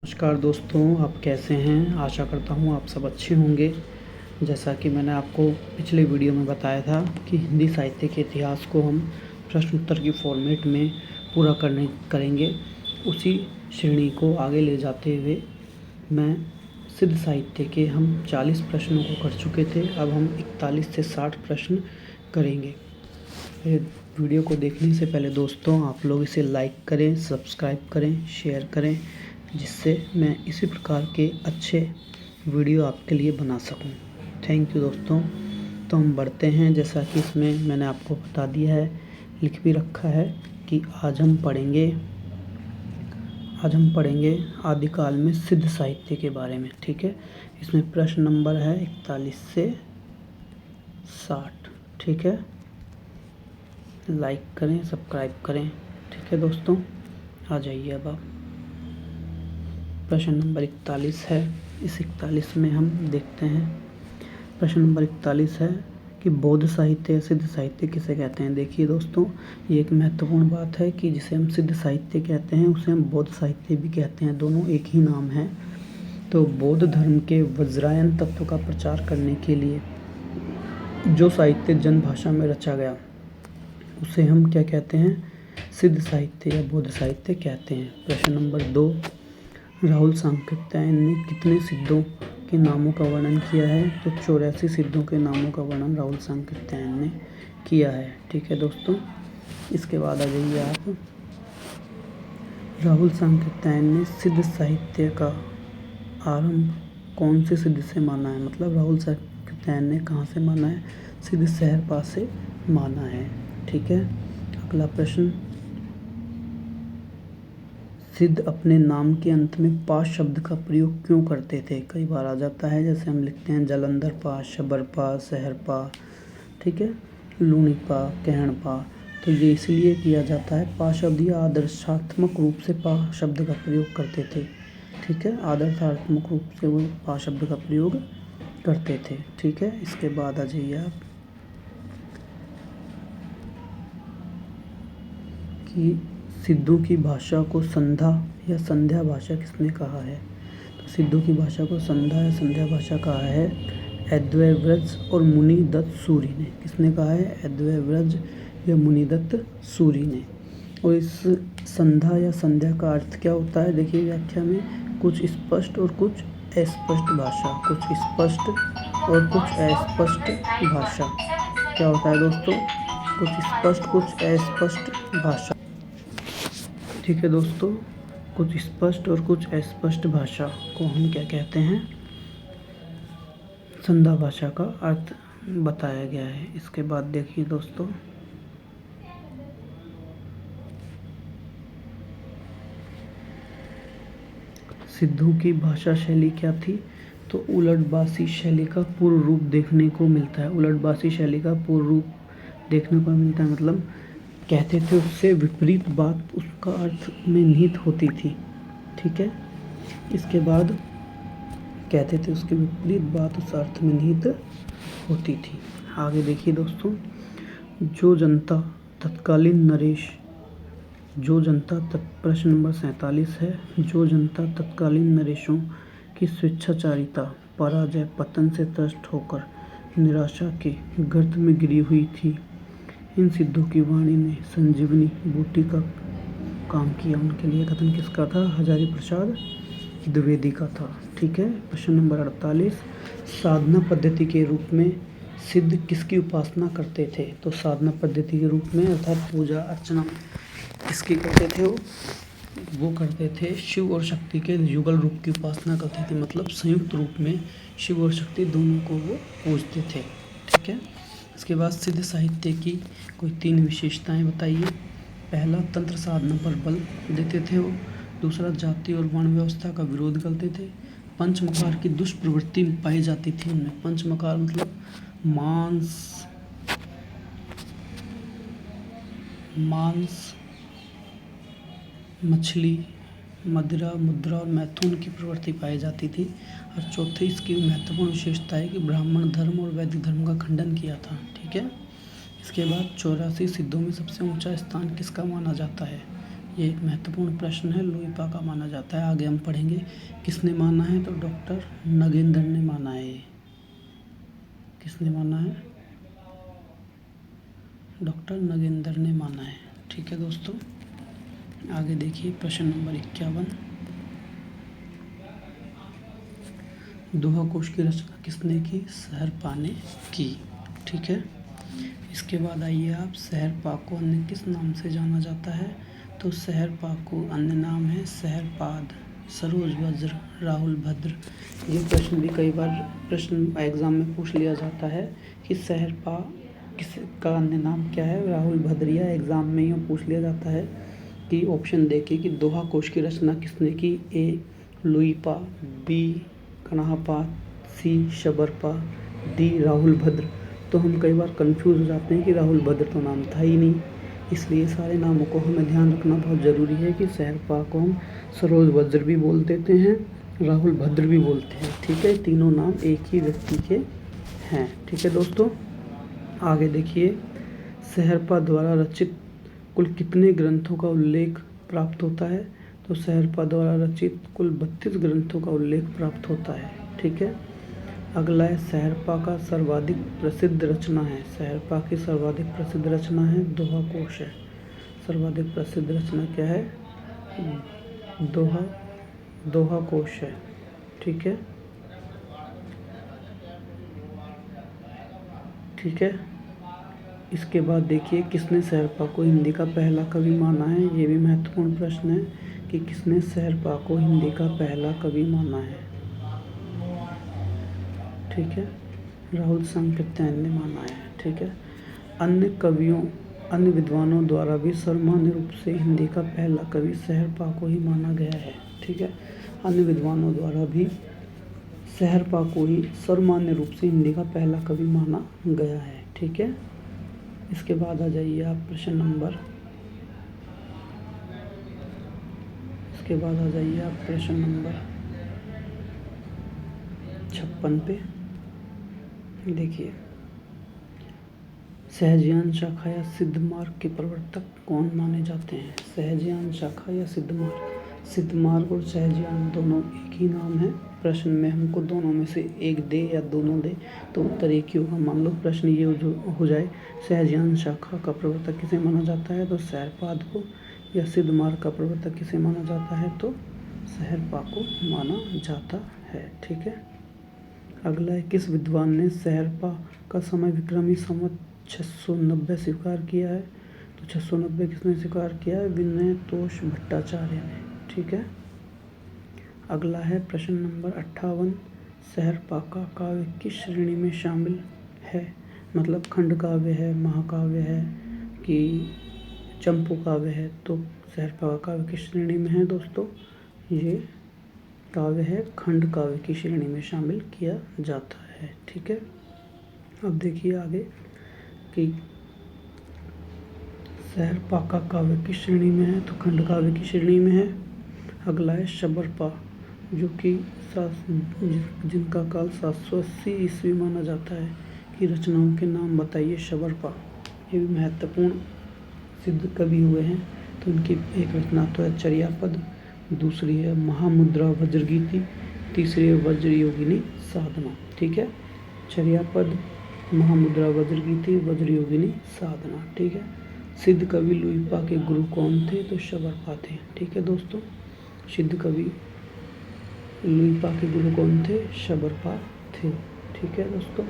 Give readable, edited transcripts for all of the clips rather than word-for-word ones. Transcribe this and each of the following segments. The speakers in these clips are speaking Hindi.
नमस्कार दोस्तों, आप कैसे हैं? आशा करता हूँ आप सब अच्छे होंगे। जैसा कि मैंने आपको पिछले वीडियो में बताया था कि हिंदी साहित्य के इतिहास को हम प्रश्न उत्तर की फॉर्मेट में पूरा करेंगे। उसी श्रेणी को आगे ले जाते हुए मैं सिद्ध साहित्य के हम 40 प्रश्नों को कर चुके थे। अब हम 41 से 60 प्रश्न करेंगे। वीडियो को देखने से पहले दोस्तों आप लोग इसे लाइक करें, सब्सक्राइब करें, शेयर करें, जिससे मैं इसी प्रकार के अच्छे वीडियो आपके लिए बना सकूं। थैंक यू दोस्तों। तो हम बढ़ते हैं। जैसा कि इसमें मैंने आपको बता दिया है, लिख भी रखा है कि आज हम पढ़ेंगे आदिकाल में सिद्ध साहित्य के बारे में। ठीक है, इसमें प्रश्न नंबर है 41 से 60। ठीक है, लाइक करें, सब्सक्राइब करें। ठीक है दोस्तों, आ जाइए। अब आप प्रश्न नंबर 41 है। इस 41 में हम देखते हैं। प्रश्न नंबर 41 है कि बौद्ध साहित्य या सिद्ध साहित्य किसे कहते हैं। देखिए दोस्तों, ये एक महत्वपूर्ण बात है कि जिसे हम सिद्ध साहित्य कहते हैं उसे हम बौद्ध साहित्य भी कहते हैं। दोनों एक ही नाम है। तो बौद्ध धर्म के वज्रायन तत्व का प्रचार करने के लिए जो साहित्य जन भाषा में रचा गया उसे हम क्या कहते हैं? सिद्ध साहित्य या बौद्ध साहित्य कहते हैं। प्रश्न नंबर 2, राहुल सांकृत्यायन ने कितने सिद्धों के नामों का वर्णन किया है? तो 84 सिद्धों के नामों का वर्णन राहुल सांकृत्यायन ने किया है। ठीक है दोस्तों, इसके बाद आ जाइए आप। राहुल सांकृत्यायन ने सिद्ध साहित्य का आरंभ कौन से सिद्ध से माना है? मतलब राहुल सांकृत्यायन ने कहाँ से माना है? सिद्ध सहरपा से माना है। ठीक है, अगला प्रश्न, सिद्ध अपने नाम के अंत में पा शब्द का प्रयोग क्यों करते थे? कई बार आ जाता है, जैसे हम लिखते हैं जलंधर पा, शबर पा, शहर पा, ठीक है, लूणी पा, कहण पा। तो ये इसलिए किया जाता है, पा शब्द या आदर्शात्मक रूप से पा शब्द का प्रयोग करते थे। ठीक है, आदर्शात्मक रूप से वो पा शब्द का प्रयोग करते थे। ठीक है, इसके बाद आ जाइए आप कि सिद्धों की भाषा को संधा या संध्या भाषा किसने कहा है? तो सिद्धों की भाषा को संधा या संध्या भाषा कहा है अद्वैव्रज और मुनिदत्त सूरि ने। किसने कहा है? अद्वैव्रज या मुनिदत्त सूरि ने। और इस संधा या संध्या का अर्थ क्या होता है? देखिए व्याख्या में, कुछ स्पष्ट और कुछ अस्पष्ट भाषा। कुछ स्पष्ट और कुछ अस्पष्ट भाषा। क्या होता है दोस्तों? कुछ स्पष्ट, कुछ अस्पष्ट भाषा। ठीक है दोस्तों, कुछ स्पष्ट और कुछ अस्पष्ट भाषा को हम क्या कहते हैं? संधा भाषा का अर्थ बताया गया है। इसके बाद देखिए दोस्तों, सिद्धों की भाषा शैली क्या थी? तो उलटबासी शैली का पूर्व रूप देखने को मिलता है। उलटबासी शैली का पूर्व रूप देखने को मिलता है, मतलब कहते थे उससे विपरीत बात उसका अर्थ में निहित होती थी। ठीक है, इसके बाद कहते थे उसके विपरीत बात उस अर्थ में निहित होती थी। आगे देखिए दोस्तों, जो जनता तत्कालीन नरेश, प्रश्न नंबर 47 है, जो जनता तत्कालीन नरेशों की स्वेच्छाचारिता, पराजय, पतन से त्रस्त होकर निराशा के गर्त में गिरी हुई थी, इन सिद्धों की वाणी ने संजीवनी बूटी का काम किया। उनके लिए कथन किसका था? हजारी प्रसाद द्विवेदी का था। ठीक है, प्रश्न नंबर 48, साधना पद्धति के रूप में सिद्ध किसकी उपासना करते थे? तो साधना पद्धति के रूप में अर्थात पूजा अर्चना किसकी करते थे? वो करते थे शिव और शक्ति के युगल रूप की उपासना करते थे। मतलब संयुक्त रूप में शिव और शक्ति दोनों को वो पूजते थे। ठीक है, इसके बाद सिद्ध साहित्य की कोई 3 विशेषताएं बताइए। पहला, तंत्र साधना पर बल देते थे वो। दूसरा, जाति और वर्ण व्यवस्था का विरोध करते थे। पंचमकार की दुष्प्रवृत्ति पाई जाती थी उनमें। पंचमकार मतलब मांस, मछली, मदिरा, मुद्रा और मैथुन की प्रवृत्ति पाई जाती थी। और चौथी इसकी महत्वपूर्ण विशेषता है कि ब्राह्मण धर्म और वैदिक धर्म का खंडन किया था। ठीक है, इसके बाद 84 सिद्धों में सबसे ऊंचा स्थान किसका माना जाता है? ये एक महत्वपूर्ण प्रश्न है, लुई पा का माना जाता है। आगे हम पढ़ेंगे किसने माना है, तो डॉक्टर नगेंद्र ने माना है। ये किसने माना है, डॉक्टर नगेंद्र ने माना है। ठीक है दोस्तों, आगे देखिए प्रश्न नंबर 51। दोहा कोश की रचना किसने की, शहरपा ने की। ठीक है, इसके बाद आइए आप, शहरपा को अन्य किस नाम से जाना जाता है, तो शहरपा को अन्य नाम है शहरपाद, सरोज वज्र, राहुल भद्र। ये प्रश्न भी कई बार प्रश्न एग्जाम में पूछ लिया जाता है कि शहरपा किस का अन्य नाम क्या है, राहुल भद्रिया। एग्जाम में यूँ पूछ लिया जाता है कि ऑप्शन देखिए कि दोहा कोश की रचना किसने की, ए लुई पा, बी कणाहपा, सी शबरपा, डी राहुल भद्र। तो हम कई बार कंफ्यूज हो जाते हैं कि राहुल भद्र तो नाम था ही नहीं, इसलिए सारे नामों को हमें ध्यान रखना बहुत ज़रूरी है कि शहरपा को हम सरोज वज्र भी बोल देते हैं, राहुल भद्र भी बोलते हैं। ठीक है, तीनों नाम एक ही व्यक्ति के हैं। ठीक है दोस्तों, आगे देखिए, शहरपा द्वारा रचित कुल कितने ग्रंथों का उल्लेख प्राप्त होता है, तो शहरपा द्वारा रचित कुल 32 ग्रंथों का उल्लेख प्राप्त होता है। ठीक है, अगला है शहरपा का सर्वाधिक प्रसिद्ध रचना है। शहरपा की सर्वाधिक प्रसिद्ध रचना है दोहा कोश है। सर्वाधिक प्रसिद्ध रचना क्या है, दोहा कोश है। ठीक है, ठीक है, इसके बाद देखिए किसने शहरपा को हिंदी का पहला कवि माना है। ये भी महत्वपूर्ण प्रश्न है कि किसने शहरपा को हिंदी का पहला कवि माना है। ठीक है, राहुल सांकृत्यायन ने माना है। ठीक है, अन्य विद्वानों द्वारा भी सर्वमान्य रूप से हिंदी का पहला कवि शहरपा को ही माना गया है। ठीक है, अन्य विद्वानों द्वारा भी शहरपा को ही सर्वमान्य रूप से हिंदी का पहला कवि माना गया है। ठीक है, इसके बाद आ जाइए आप प्रश्न नंबर 56 पे। देखिए, सहजयान शाखा या सिद्ध मार्ग के प्रवर्तक कौन माने जाते हैं। सहजयान शाखा या सिद्ध मार्ग और सहजयान दोनों एक ही नाम है। प्रश्न में हमको दोनों में से एक दे या दोनों दे तो उत्तर एक ही होगा। मान लो प्रश्न ये हो जाए, सहजयान शाखा का प्रवर्तक किसे माना जाता है, तो शहरपाद को, या सिद्ध मार्ग का प्रवर्तक किसे माना जाता है, तो शहरपा को माना जाता है। ठीक है, अगला है, किस विद्वान ने शहरपा का समय विक्रमी संवत 690 स्वीकार किया है, तो 690 किसने स्वीकार किया है, विनय तोष भट्टाचार्य ने। ठीक है, अगला है प्रश्न नंबर 58, शहरपा का काव्य किस श्रेणी में शामिल है, मतलब खंड काव्य है, महाकाव्य है कि चंपू काव्य है। तो शहरपा का काव्य किस श्रेणी में है दोस्तों, ये काव्य है खंड काव्य की श्रेणी में शामिल किया जाता है। ठीक है, अब देखिए आगे कि शहरपा का काव्य किस श्रेणी में है, तो खंड काव्य की श्रेणी में है। अगला है शबरपा, जो कि जिनका काल 780 ईस्वी माना जाता है, की रचनाओं के नाम बताइए। शबरपा ये भी महत्वपूर्ण सिद्ध कवि हुए हैं, तो उनकी एक रचना तो है चर्यापद, दूसरी है महामुद्रा वज्रगीति, तीसरी है वज्रयोगिनी साधना। ठीक है, चर्यापद, महामुद्रा वज्रगीति, वज्रयोगिनी साधना। ठीक है, सिद्ध कवि लुई पा के गुरु कौन थे, तो शबरपा थे। ठीक है दोस्तों, सिद्ध कवि लुई पा के गुरु कौन थे, शबरपा थे। ठीक है दोस्तों,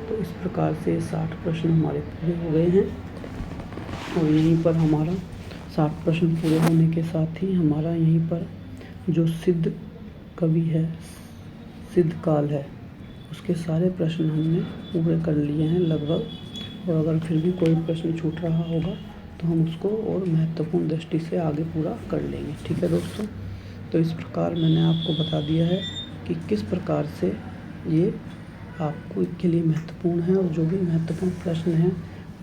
तो इस प्रकार से 60 प्रश्न हमारे पूरे हो गए हैं और यहीं पर हमारा 60 प्रश्न पूरे होने के साथ ही हमारा यहीं पर जो सिद्ध कवि है, सिद्ध काल है, उसके सारे प्रश्न हमने पूरे कर लिए हैं लगभग। और अगर फिर भी कोई प्रश्न छूट रहा होगा तो हम उसको और महत्वपूर्ण दृष्टि से आगे पूरा कर लेंगे। ठीक है दोस्तों, तो इस प्रकार मैंने आपको बता दिया है कि किस प्रकार से ये आपको के लिए महत्वपूर्ण है, और जो भी महत्वपूर्ण प्रश्न हैं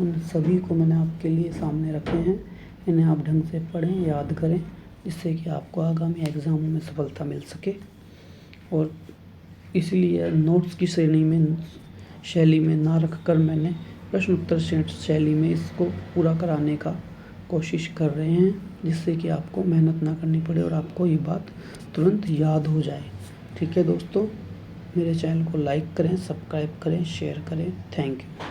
उन सभी को मैंने आपके लिए सामने रखे हैं। इन्हें आप ढंग से पढ़ें, याद करें, जिससे कि आपको आगामी एग्ज़ामों में सफलता मिल सके। और इसलिए नोट्स की शैली में ना रखकर मैंने प्रश्न उत्तर शैली में इसको पूरा कराने का कोशिश कर रहे हैं, जिससे कि आपको मेहनत ना करनी पड़े और आपको ये बात तुरंत याद हो जाए। ठीक है दोस्तों, मेरे चैनल को लाइक करें, सब्सक्राइब करें, शेयर करें। Thank you.